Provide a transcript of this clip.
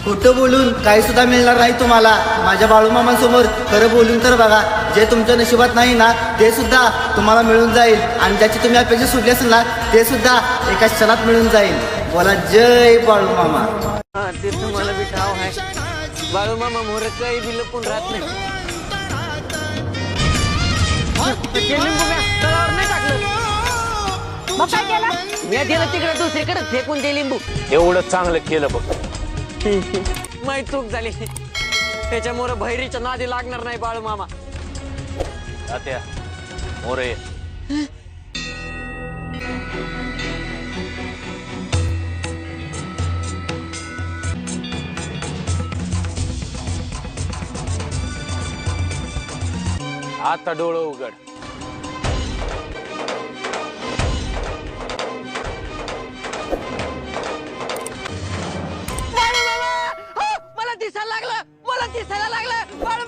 खोटं बोलून काही सुद्धा मिळणार नाही तुम्हाला. माझ्या बाळूमामांसमोर खरं बोलून तर बघा. जे तुमच्या नशिबात नाही ना ते सुद्धा तुम्हाला मिळून जाईल आणि ज्याची तुम्ही अपेक्षा सोडली असेल ना ते सुद्धा एका क्षणात मिळून जाईल. बोला जय बाळूमामा. ते तुम्हाला बी ठाव आहे. बाळूमामा मोर काही बी लपून राहत नाही. ते लिंबू म्या तळावर नाही टाकलं. मग काय केलं? मी दिलं तिकडे दुसरीकडे फेकून ते लिंबू. एवढं चांगलं केलं बघ. माही चूक झाली. त्याच्यामुळे भैरीच्या नादी लागणार नाही बाळूमामा. तात्या मोरे आता डोळं उघड. मला दिसायला लागलं. मला दिसायला लागलं.